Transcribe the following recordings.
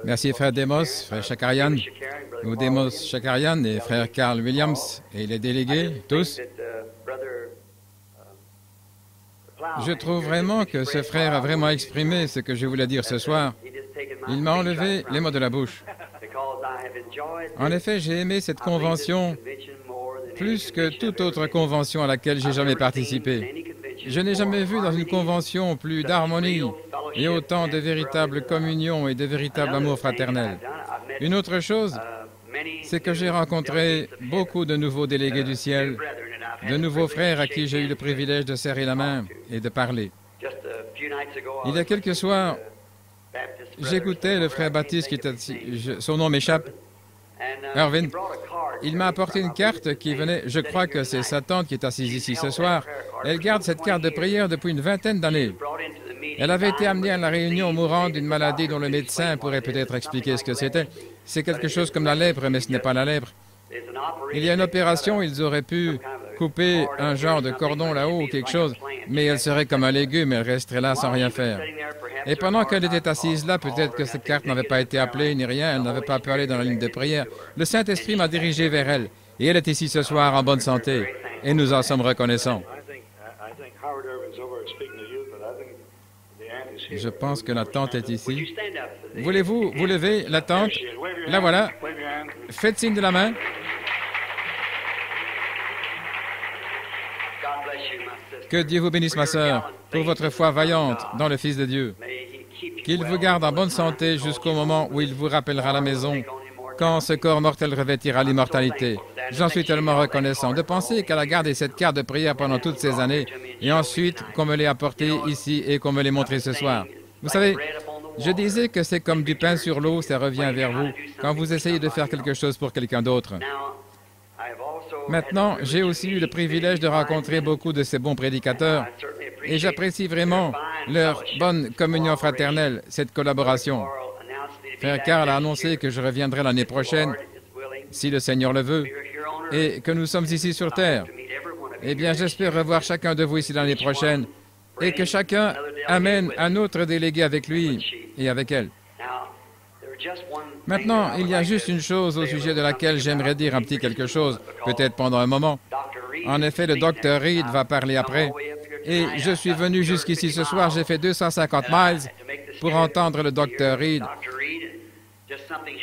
Merci, frère Demos, frère Shakarian, ou Demos Shakarian et frère Carl Williams et les délégués, tous. Je trouve vraiment que ce frère a vraiment exprimé ce que je voulais dire ce soir. Il m'a enlevé les mots de la bouche. En effet, j'ai aimé cette convention plus que toute autre convention à laquelle j'ai jamais participé. Je n'ai jamais vu dans une convention plus d'harmonie et autant de véritable communion et de véritable amour fraternel. Une autre chose, c'est que j'ai rencontré beaucoup de nouveaux délégués du ciel, de nouveaux frères à qui j'ai eu le privilège de serrer la main et de parler. Il y a quelques soirs, j'écoutais le frère Baptiste qui était assis, son nom m'échappe, Irvin. Il m'a apporté une carte qui venait, je crois que c'est sa tante qui est assise ici ce soir. Elle garde cette carte de prière depuis une vingtaine d'années. Elle avait été amenée à la réunion mourant d'une maladie dont le médecin pourrait peut-être expliquer ce que c'était. C'est quelque chose comme la lèpre, mais ce n'est pas la lèpre. Il y a une opération, ils auraient pu couper un genre de cordon là-haut ou quelque chose, mais elle serait comme un légume, elle resterait là sans rien faire. Et pendant qu'elle était assise là, peut-être que cette carte n'avait pas été appelée ni rien, elle n'avait pas parlé dans la ligne de prière. Le Saint-Esprit m'a dirigé vers elle, et elle est ici ce soir en bonne santé, et nous en sommes reconnaissants. Je pense que la tante est ici. Voulez-vous vous lever, la tante? La voilà. Faites signe de la main. Que Dieu vous bénisse, ma sœur, pour votre foi vaillante dans le Fils de Dieu. Qu'il vous garde en bonne santé jusqu'au moment où il vous rappellera à la maison, quand ce corps mortel revêtira l'immortalité. J'en suis tellement reconnaissant de penser qu'elle a gardé cette carte de prière pendant toutes ces années, et ensuite qu'on me l'ait apportée ici et qu'on me l'ait montrée ce soir. Vous savez, je disais que c'est comme du pain sur l'eau, ça revient vers vous, quand vous essayez de faire quelque chose pour quelqu'un d'autre. Maintenant, j'ai aussi eu le privilège de rencontrer beaucoup de ces bons prédicateurs, et j'apprécie vraiment leur bonne communion fraternelle, cette collaboration. Frère Carl a annoncé que je reviendrai l'année prochaine, si le Seigneur le veut, et que nous sommes ici sur terre. Eh bien, j'espère revoir chacun de vous ici l'année prochaine, et que chacun amène un autre délégué avec lui et avec elle. Maintenant, il y a juste une chose au sujet de laquelle j'aimerais dire un petit quelque chose, peut-être pendant un moment. En effet, le Dr. Reed va parler après, et je suis venu jusqu'ici ce soir, j'ai fait 250 miles pour entendre le Dr. Reed.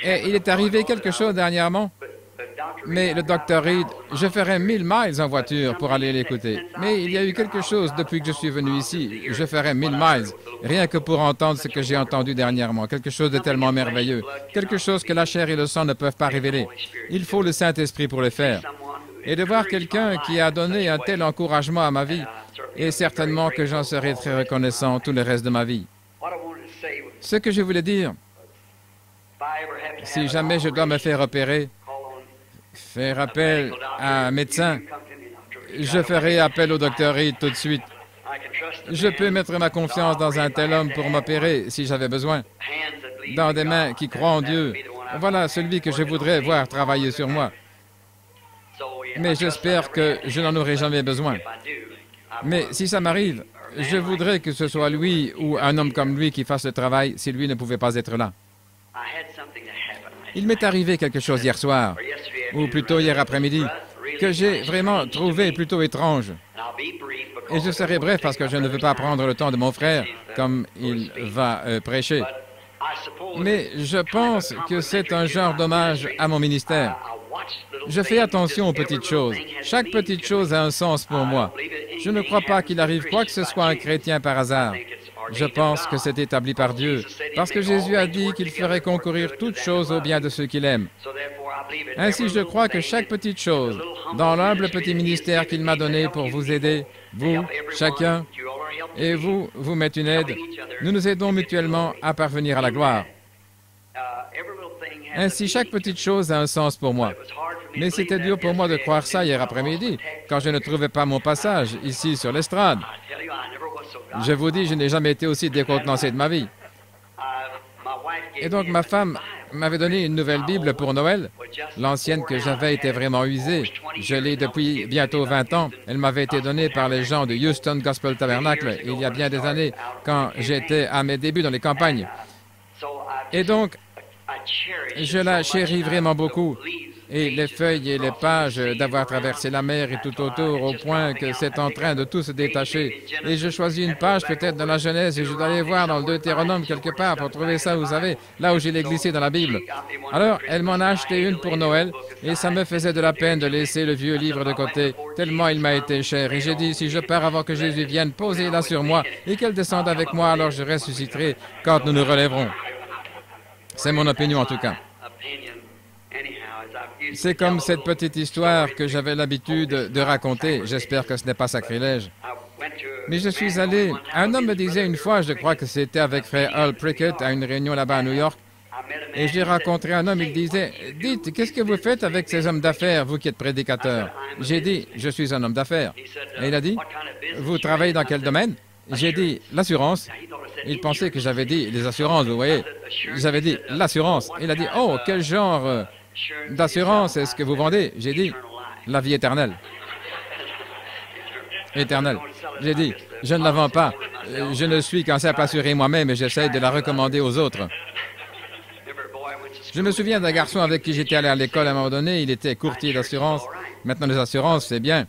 Et il est arrivé quelque chose dernièrement, mais le Dr. Reed, je ferais 1000 miles en voiture pour aller l'écouter. Mais il y a eu quelque chose depuis que je suis venu ici, je ferais 1000 miles, rien que pour entendre ce que j'ai entendu dernièrement, quelque chose de tellement merveilleux, quelque chose que la chair et le sang ne peuvent pas révéler. Il faut le Saint-Esprit pour le faire. Et de voir quelqu'un qui a donné un tel encouragement à ma vie, et certainement que j'en serai très reconnaissant tout le reste de ma vie. Ce que je voulais dire, si jamais je dois me faire opérer, faire appel à un médecin, je ferai appel au Dr. Reed tout de suite. Je peux mettre ma confiance dans un tel homme pour m'opérer si j'avais besoin, dans des mains qui croient en Dieu. Voilà celui que je voudrais voir travailler sur moi. Mais j'espère que je n'en aurai jamais besoin. Mais si ça m'arrive, je voudrais que ce soit lui ou un homme comme lui qui fasse le travail si lui ne pouvait pas être là. Il m'est arrivé quelque chose hier soir, ou plutôt hier après-midi, que j'ai vraiment trouvé plutôt étrange. Et je serai bref parce que je ne veux pas prendre le temps de mon frère, comme il va prêcher. Mais je pense que c'est un genre d'hommage à mon ministère. Je fais attention aux petites choses. Chaque petite chose a un sens pour moi. Je ne crois pas qu'il arrive quoi que ce soit à un chrétien par hasard. Je pense que c'est établi par Dieu, parce que Jésus a dit qu'il ferait concourir toutes choses au bien de ceux qu'il aime. Ainsi, je crois que chaque petite chose, dans l'humble petit ministère qu'il m'a donné pour vous aider, vous, chacun, et vous m'êtes une aide, nous nous aidons mutuellement à parvenir à la gloire. Ainsi, chaque petite chose a un sens pour moi. Mais c'était dur pour moi de croire ça hier après-midi, quand je ne trouvais pas mon passage ici sur l'estrade. Je vous dis, je n'ai jamais été aussi décontenancé de ma vie. Et donc, ma femme m'avait donné une nouvelle Bible pour Noël. L'ancienne que j'avais était vraiment usée. Je l'ai depuis bientôt 20 ans. Elle m'avait été donnée par les gens de Houston Gospel Tabernacle il y a bien des années, quand j'étais à mes débuts dans les campagnes. Et donc, je la chéris vraiment beaucoup. Et les feuilles et les pages d'avoir traversé la mer et tout autour, au point que c'est en train de tout se détacher. Et je choisis une page peut-être dans la Genèse et je dois aller voir dans le Deutéronome quelque part pour trouver ça, vous savez, là où je l'ai glissé dans la Bible. Alors, elle m'en a acheté une pour Noël et ça me faisait de la peine de laisser le vieux livre de côté, tellement il m'a été cher. Et j'ai dit, si je pars avant que Jésus vienne, posez-la sur moi et qu'elle descende avec moi, alors je ressusciterai quand nous nous relèverons. C'est mon opinion en tout cas. C'est comme cette petite histoire que j'avais l'habitude de raconter. J'espère que ce n'est pas sacrilège. Mais je suis allé... Un homme me disait une fois, je crois que c'était avec frère Earl Prickett, à une réunion là-bas à New York, et j'ai rencontré un homme, il disait, « Dites, qu'est-ce que vous faites avec ces hommes d'affaires, vous qui êtes prédicateur? » J'ai dit, « Je suis un homme d'affaires. » Et il a dit, « Vous travaillez dans quel domaine? » J'ai dit, « L'assurance. » Il pensait que j'avais dit les assurances, vous voyez. J'avais dit l'assurance. Il a dit, « Oh, quel genre d'assurance est-ce que vous vendez? » J'ai dit, « La vie éternelle. » Éternelle. J'ai dit, « Je ne la vends pas. Je ne suis qu'un simple assuré moi-même et j'essaie de la recommander aux autres. » Je me souviens d'un garçon avec qui j'étais allé à l'école à un moment donné. Il était courtier d'assurance. Maintenant, les assurances, c'est bien.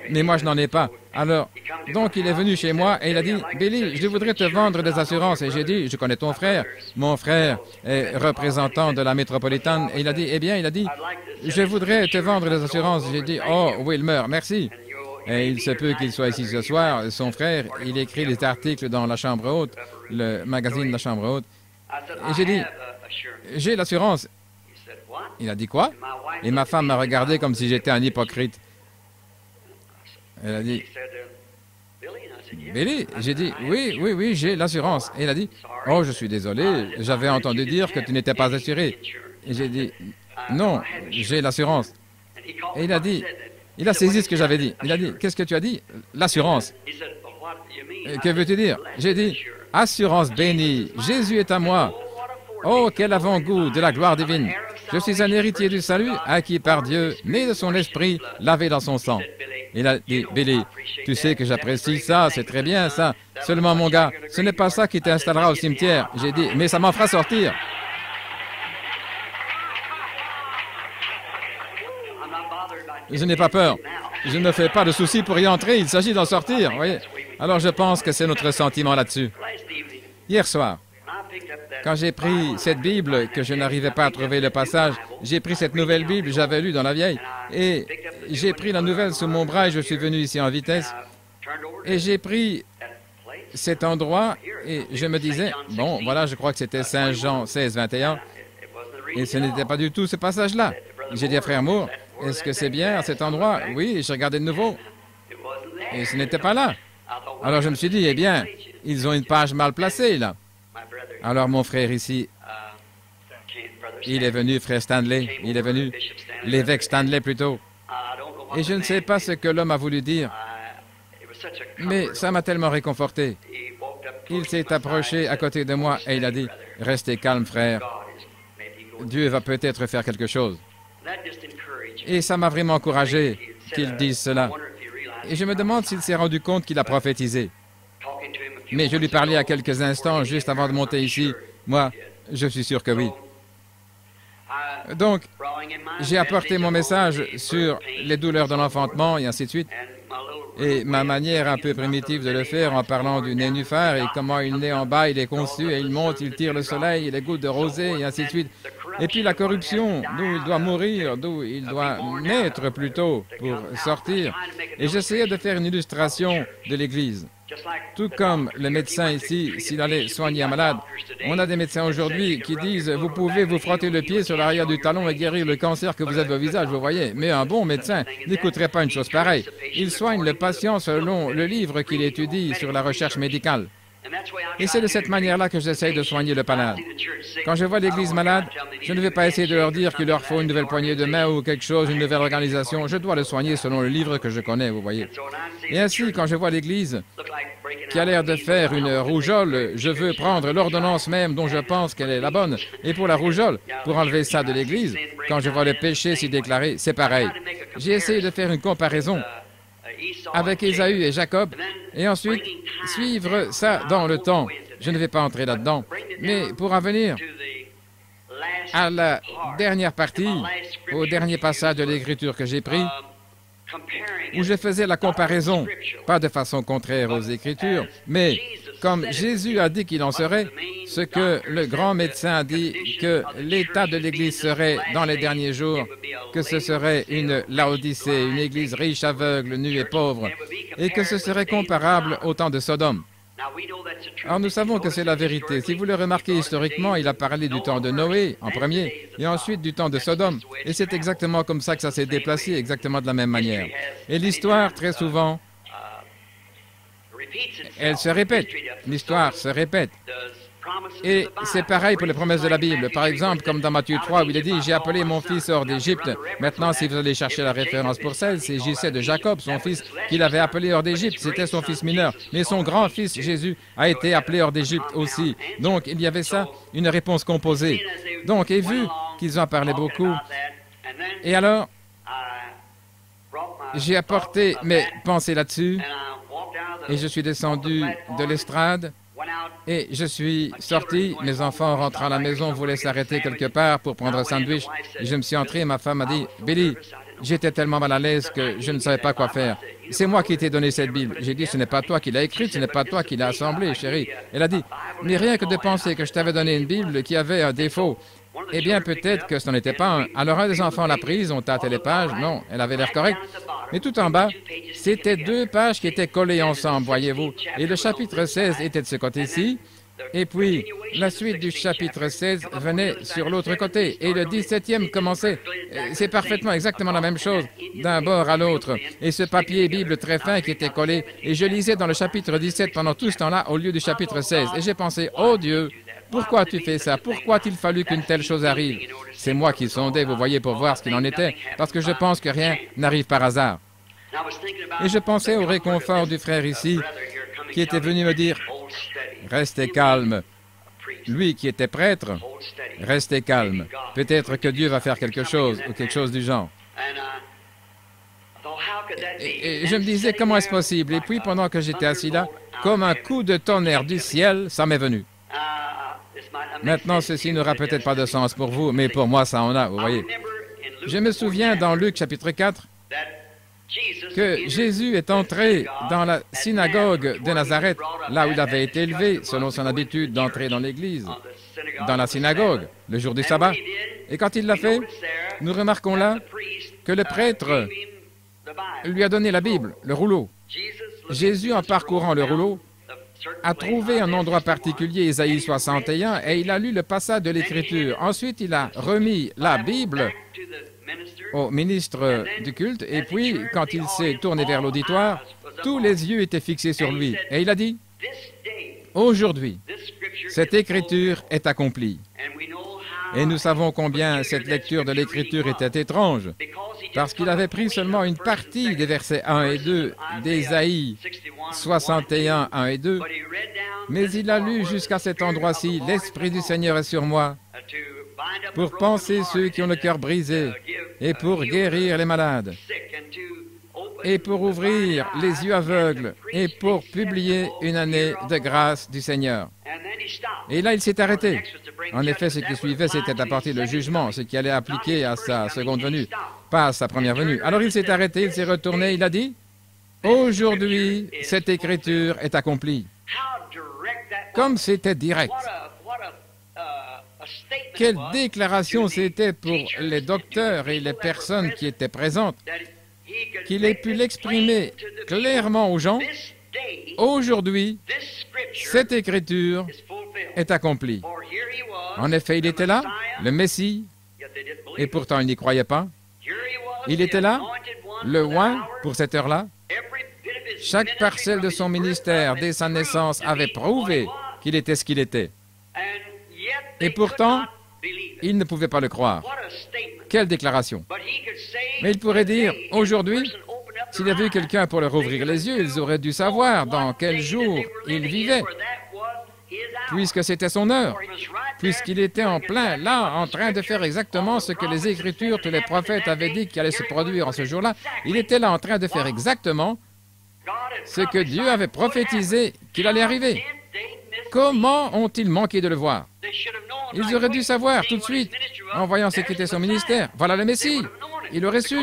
Mais moi, je n'en ai pas. Alors, donc, il est venu chez moi et il a dit, « Billy, je voudrais te vendre des assurances. » Et j'ai dit, « Je connais ton frère. Mon frère est représentant de la métropolitaine. » Et il a dit, « Eh bien, il a dit, je voudrais te vendre des assurances. » J'ai dit, « Oh, Wilmer, merci. » Et il se peut qu'il soit ici ce soir. Son frère, il écrit des articles dans la Chambre haute, le magazine de la Chambre haute. Et j'ai dit, « J'ai l'assurance. » Il a dit, « Quoi? » Et ma femme m'a regardé comme si j'étais un hypocrite. Elle a dit, « Billy, j'ai dit, oui, j'ai l'assurance. » Et il a dit, « Oh, je suis désolé, j'avais entendu dire que tu n'étais pas assuré. » Et j'ai dit, « Non, j'ai l'assurance. » Et il a dit, il a saisi ce que j'avais dit. Il a dit, « Qu'est-ce que tu as dit? »« L'assurance. » « Que veux-tu dire? » J'ai dit, « Assurance bénie, Jésus est à moi. Oh, quel avant-goût de la gloire divine. Je suis un héritier du salut, acquis par Dieu, né de son esprit, lavé dans son sang. » Il a dit, « Billy, tu sais que j'apprécie ça, c'est très bien ça. Seulement, mon gars, ce n'est pas ça qui t'installera au cimetière. » J'ai dit, « Mais ça m'en fera sortir. » Je n'ai pas peur. Je ne me fais pas de soucis pour y entrer. Il s'agit d'en sortir, voyez. Alors, je pense que c'est notre sentiment là-dessus. Hier soir, quand j'ai pris cette Bible, que je n'arrivais pas à trouver le passage, j'ai pris cette nouvelle Bible, j'avais lu dans la vieille, et j'ai pris la nouvelle sous mon bras et je suis venu ici en vitesse. Et j'ai pris cet endroit et je me disais, bon, voilà, je crois que c'était Saint Jean 16, 21, et ce n'était pas du tout ce passage-là. J'ai dit à Frère Moore, est-ce que c'est bien à cet endroit? Oui, j'ai regardé de nouveau. Et ce n'était pas là. Alors je me suis dit, eh bien, ils ont une page mal placée, là. Alors mon frère ici, il est venu, frère Stanley, il est venu, l'évêque Stanley plutôt. Et je ne sais pas ce que l'homme a voulu dire, mais ça m'a tellement réconforté. Il s'est approché à côté de moi et il a dit, « Restez calme, frère. Dieu va peut-être faire quelque chose. » Et ça m'a vraiment encouragé qu'il dise cela. Et je me demande s'il s'est rendu compte qu'il a prophétisé. Mais je lui parlais à quelques instants, juste avant de monter ici. Moi, je suis sûr que oui. Donc, j'ai apporté mon message sur les douleurs de l'enfantement et ainsi de suite. Et ma manière un peu primitive de le faire en parlant du nénuphar et comment il naît en bas, il est conçu et il monte, il tire le soleil, et les gouttes de rosée et ainsi de suite. Et puis la corruption, d'où il doit mourir, d'où il doit naître plutôt pour sortir. Et j'essayais de faire une illustration de l'Église. Tout comme le médecin ici, s'il allait soigner un malade, on a des médecins aujourd'hui qui disent « Vous pouvez vous frotter le pied sur l'arrière du talon et guérir le cancer que vous avez au visage, vous voyez. » Mais un bon médecin n'écouterait pas une chose pareille. Il soigne le patient selon le livre qu'il étudie sur la recherche médicale. Et c'est de cette manière-là que j'essaye de soigner le malade. Quand je vois l'Église malade, je ne vais pas essayer de leur dire qu'il leur faut une nouvelle poignée de main ou quelque chose, une nouvelle organisation. Je dois le soigner selon le livre que je connais, vous voyez. Et ainsi, quand je vois l'Église qui a l'air de faire une rougeole, je veux prendre l'ordonnance même dont je pense qu'elle est la bonne. Et pour la rougeole, pour enlever ça de l'Église, quand je vois le péché s'y déclarer, c'est pareil. J'ai essayé de faire une comparaison avec Ésaü et Jacob, et ensuite suivre ça dans le temps. Je ne vais pas entrer là-dedans, mais pour en venir à la dernière partie, au dernier passage de l'Écriture que j'ai pris, où je faisais la comparaison, pas de façon contraire aux Écritures, mais comme Jésus a dit qu'il en serait, ce que le grand médecin a dit que l'état de l'Église serait dans les derniers jours, que ce serait une Laodicée, une Église riche, aveugle, nue et pauvre, et que ce serait comparable au temps de Sodome. Alors nous savons que c'est la vérité. Si vous le remarquez historiquement, il a parlé du temps de Noé en premier, et ensuite du temps de Sodome. Et c'est exactement comme ça que ça s'est déplacé, exactement de la même manière. Et l'histoire, très souvent, elle se répète. L'histoire se répète. Et c'est pareil pour les promesses de la Bible. Par exemple, comme dans Matthieu 3, où il est dit « J'ai appelé mon fils hors d'Égypte ». Maintenant, si vous allez chercher la référence pour ça, il s'agissait de Jacob, son fils, qu'il avait appelé hors d'Égypte. C'était son fils mineur. Mais son grand-fils, Jésus, a été appelé hors d'Égypte aussi. Donc, il y avait ça, une réponse composée. Donc, et vu qu'ils en parlaient beaucoup, et alors, j'ai apporté mes pensées là-dessus, et je suis descendu de l'estrade, et je suis sorti, mes enfants rentrant à la maison, voulaient s'arrêter quelque part pour prendre un sandwich. Et je me suis entré et ma femme m'a dit, « Billy, j'étais tellement mal à l'aise que je ne savais pas quoi faire. C'est moi qui t'ai donné cette Bible. » J'ai dit, « Ce n'est pas toi qui l'as écrite, ce n'est pas toi qui l'as assemblée, chérie. » Elle a dit, « Mais rien que de penser que je t'avais donné une Bible qui avait un défaut. » Eh bien, peut-être que ce n'en était pas un. Alors, un des enfants l'a prise, on tâtait les pages. Non, elle avait l'air correcte. Mais tout en bas, c'était 2 pages qui étaient collées ensemble, voyez-vous. Et le chapitre 16 était de ce côté-ci. Et puis, la suite du chapitre 16 venait sur l'autre côté. Et le 17e commençait. C'est parfaitement exactement la même chose, d'un bord à l'autre. Et ce papier Bible très fin qui était collé. Et je lisais dans le chapitre 17 pendant tout ce temps-là, au lieu du chapitre 16. Et j'ai pensé, oh Dieu, pourquoi tu fais ça? Pourquoi a-t-il fallu qu'une telle chose arrive? C'est moi qui sondais, vous voyez, pour voir ce qu'il en était, parce que je pense que rien n'arrive par hasard. Et je pensais au réconfort du frère ici, qui était venu me dire, « Restez calme. » Lui qui était prêtre, « Restez calme. Peut-être que Dieu va faire quelque chose, ou quelque chose du genre. » Et je me disais, comment est-ce possible? Et puis, pendant que j'étais assis là, comme un coup de tonnerre du ciel, ça m'est venu. Maintenant, ceci n'aura peut-être pas de sens pour vous, mais pour moi, ça en a, vous voyez. Je me souviens dans Luc chapitre 4 que Jésus est entré dans la synagogue de Nazareth, là où il avait été élevé, selon son habitude d'entrer dans l'église, dans la synagogue, le jour du sabbat. Et quand il l'a fait, nous remarquons là que le prêtre lui a donné la Bible, le rouleau. Jésus, en parcourant le rouleau, a trouvé un endroit particulier, Ésaïe 61, et il a lu le passage de l'Écriture. Ensuite, il a remis la Bible au ministre du culte, et puis, quand il s'est tourné vers l'auditoire, tous les yeux étaient fixés sur lui. Et il a dit, « Aujourd'hui, cette Écriture est accomplie. » Et nous savons combien cette lecture de l'Écriture était étrange, parce qu'il avait pris seulement une partie des versets 1 et 2 d'Ésaïe 61, 1 et 2, mais il a lu jusqu'à cet endroit-ci, « L'Esprit du Seigneur est sur moi, pour panser ceux qui ont le cœur brisé, et pour guérir les malades, et pour ouvrir les yeux aveugles, et pour publier une année de grâce du Seigneur. » Et là, il s'est arrêté. En effet, ce qui suivait, c'était apporter le jugement, ce qui allait appliquer à sa seconde venue, pas à sa première venue. Alors il s'est arrêté, il s'est retourné, il a dit, « Aujourd'hui, cette Écriture est accomplie. » Comme c'était direct. Quelle déclaration c'était pour les docteurs et les personnes qui étaient présentes, qu'il ait pu l'exprimer clairement aux gens. Aujourd'hui, cette Écriture est accomplie. En effet, il était là, le Messie, et pourtant il n'y croyait pas. Il était là, le oint, pour cette heure-là. Chaque parcelle de son ministère, dès sa naissance, avait prouvé qu'il était ce qu'il était. Et pourtant, il ne pouvait pas le croire. Quelle déclaration! Mais il pourrait dire, aujourd'hui, s'il y avait eu quelqu'un pour leur ouvrir les yeux, ils auraient dû savoir dans quel jour il vivait, puisque c'était son heure, puisqu'il était en plein là, en train de faire exactement ce que les Écritures, tous les prophètes avaient dit qu'il allait se produire en ce jour-là. Il était là en train de faire exactement ce que Dieu avait prophétisé qu'il allait arriver. Comment ont-ils manqué de le voir? Ils auraient dû savoir tout de suite en voyant ce qu'était son ministère. Voilà le Messie. Il aurait su,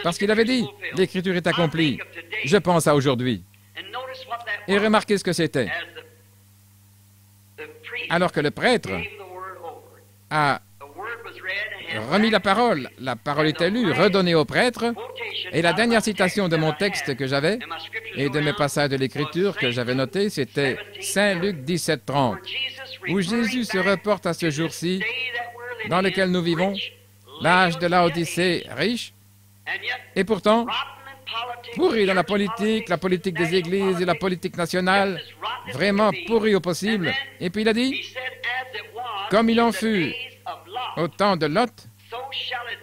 parce qu'il avait dit, l'Écriture est accomplie. Je pense à aujourd'hui. Et remarquez ce que c'était. Alors que le prêtre a remis la parole était lue, redonnée au prêtre, et la dernière citation de mon texte que j'avais, et de mes passages de l'Écriture que j'avais notés, c'était Saint Luc 17:30, où Jésus se reporte à ce jour-ci, dans lequel nous vivons, l'âge de l'Odyssée riche, et pourtant, pourri dans la politique des églises et la politique nationale, vraiment pourri au possible. Et puis il a dit, comme il en fut au temps de Lot,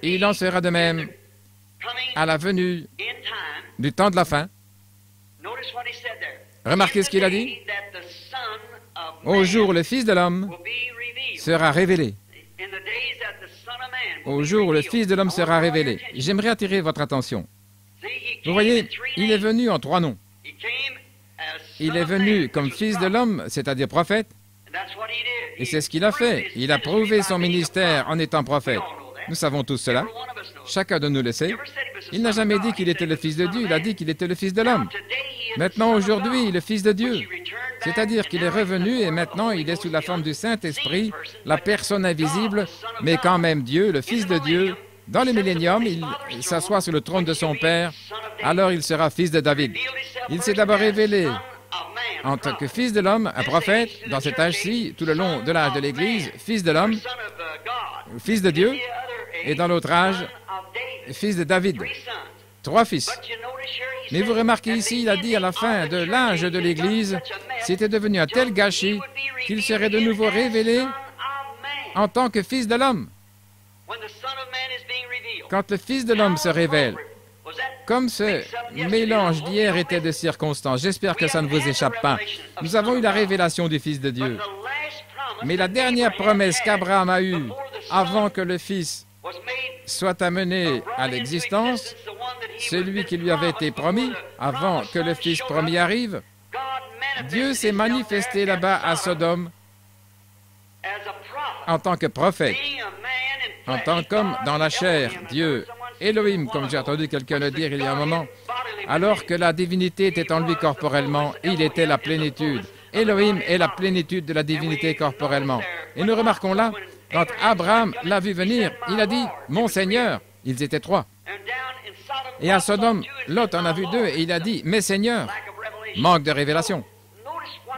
il en sera de même à la venue du temps de la fin. Remarquez ce qu'il a dit. Au jour où le Fils de l'homme sera révélé. Au jour où le Fils de l'homme sera révélé. J'aimerais attirer votre attention. Vous voyez, il est venu en 3 noms. Il est venu comme Fils de l'homme, c'est-à-dire prophète. Et c'est ce qu'il a fait. Il a prouvé son ministère en étant prophète. Nous savons tous cela. Chacun de nous le sait. Il n'a jamais dit qu'il était le Fils de Dieu, il a dit qu'il était le Fils de l'homme. Maintenant, aujourd'hui, le Fils de Dieu. C'est-à-dire qu'il est revenu et maintenant il est sous la forme du Saint-Esprit, la personne invisible, mais quand même Dieu, le Fils de Dieu. Dans le millénium, il s'assoit sur le trône de son Père, alors il sera fils de David. Il s'est d'abord révélé en tant que Fils de l'homme, un prophète, dans cet âge-ci, tout le long de l'âge de l'Église, Fils de l'homme, Fils de Dieu, et dans l'autre âge, Fils de David. 3 fils. Mais vous remarquez ici, il a dit à la fin de l'âge de l'Église, c'était devenu un tel gâchis qu'il serait de nouveau révélé en tant que Fils de l'homme. Quand le Fils de l'homme se révèle, comme ce mélange d'hier était de circonstances, j'espère que ça ne vous échappe pas, nous avons eu la révélation du Fils de Dieu. Mais la dernière promesse qu'Abraham a eue avant que le Fils soit amené à l'existence, celui qui lui avait été promis, avant que le Fils promis arrive, Dieu s'est manifesté là-bas à Sodome en tant que prophète, en tant qu'homme dans la chair, Dieu, Elohim, comme j'ai entendu quelqu'un le dire il y a un moment, alors que la divinité était en lui corporellement, il était la plénitude. Elohim est la plénitude de la divinité corporellement. Et nous remarquons là, quand Abraham l'a vu venir, il a dit, « Mon Seigneur », ils étaient 3. Et à Sodome, Lot en a vu 2 et il a dit, « Mes seigneurs », manque de révélation.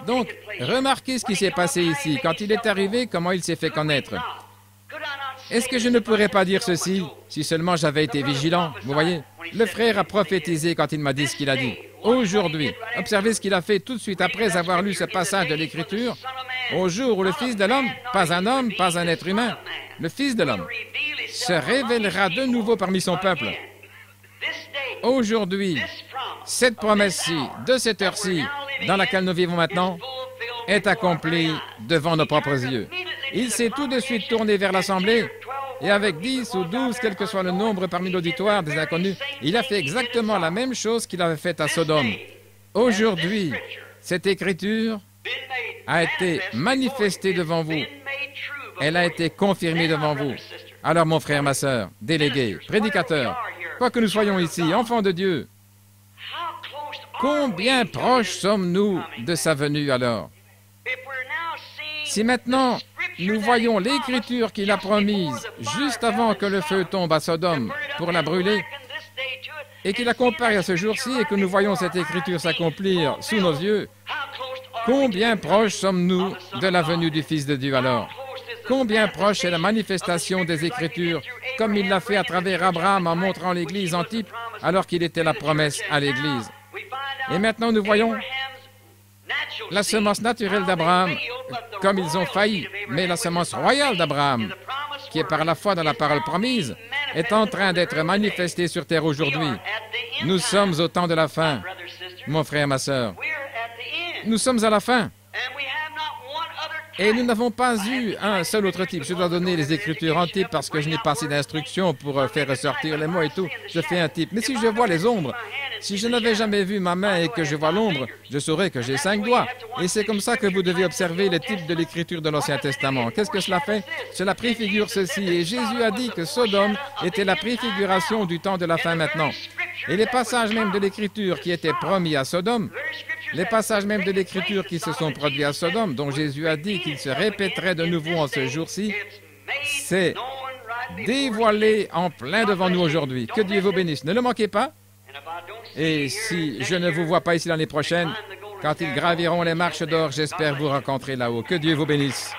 Donc, remarquez ce qui s'est passé ici. Quand il est arrivé, comment il s'est fait connaître. Est-ce que je ne pourrais pas dire ceci si seulement j'avais été vigilant? Vous voyez, le frère a prophétisé quand il m'a dit ce qu'il a dit. Aujourd'hui, observez ce qu'il a fait tout de suite après avoir lu ce passage de l'Écriture. Au jour où le Fils de l'homme, pas un homme, pas un être humain, le Fils de l'homme, se révélera de nouveau parmi son peuple. Aujourd'hui, cette promesse-ci, de cette heure-ci, dans laquelle nous vivons maintenant, est accomplie devant nos propres yeux. Il s'est tout de suite tourné vers l'Assemblée, et avec 10 ou 12, quel que soit le nombre parmi l'auditoire des inconnus, il a fait exactement la même chose qu'il avait faite à Sodome. Aujourd'hui, cette Écriture a été manifestée devant vous. Elle a été confirmée devant vous. Alors, mon frère, ma sœur, délégué, prédicateur, quoi que nous soyons ici, enfants de Dieu, combien proches sommes-nous de sa venue alors? Si maintenant nous voyons l'Écriture qu'il a promise juste avant que le feu tombe à Sodome pour la brûler, et qu'il la compare à ce jour-ci et que nous voyons cette Écriture s'accomplir sous nos yeux, combien proches sommes-nous de la venue du Fils de Dieu alors? Combien proche est la manifestation des Écritures, comme il l'a fait à travers Abraham en montrant l'Église en type, alors qu'il était la promesse à l'Église. Et maintenant nous voyons la semence naturelle d'Abraham, comme ils ont failli, mais la semence royale d'Abraham, qui est par la foi dans la parole promise, est en train d'être manifestée sur terre aujourd'hui. Nous sommes au temps de la fin, mon frère, ma sœur. Nous sommes à la fin. Et nous n'avons pas eu un seul autre type. Je dois donner les Écritures en type parce que je n'ai pas assez d'instructions pour faire ressortir les mots et tout. Je fais un type. Mais si je vois les ombres, Si je n'avais jamais vu ma main et que je vois l'ombre, je saurais que j'ai 5 doigts. Et c'est comme ça que vous devez observer les types de l'écriture de l'Ancien Testament. Qu'est-ce que cela fait? Cela préfigure ceci. Et Jésus a dit que Sodome était la préfiguration du temps de la fin maintenant. Et les passages même de l'écriture qui étaient promis à Sodome, les passages même de l'Écriture qui se sont produits à Sodome, dont Jésus a dit qu'il se répéterait de nouveau en ce jour-ci, c'est dévoilé en plein devant nous aujourd'hui. Que Dieu vous bénisse. Ne le manquez pas. Et si je ne vous vois pas ici l'année prochaine, quand ils graviront les marches d'or, j'espère vous rencontrer là-haut. Que Dieu vous bénisse.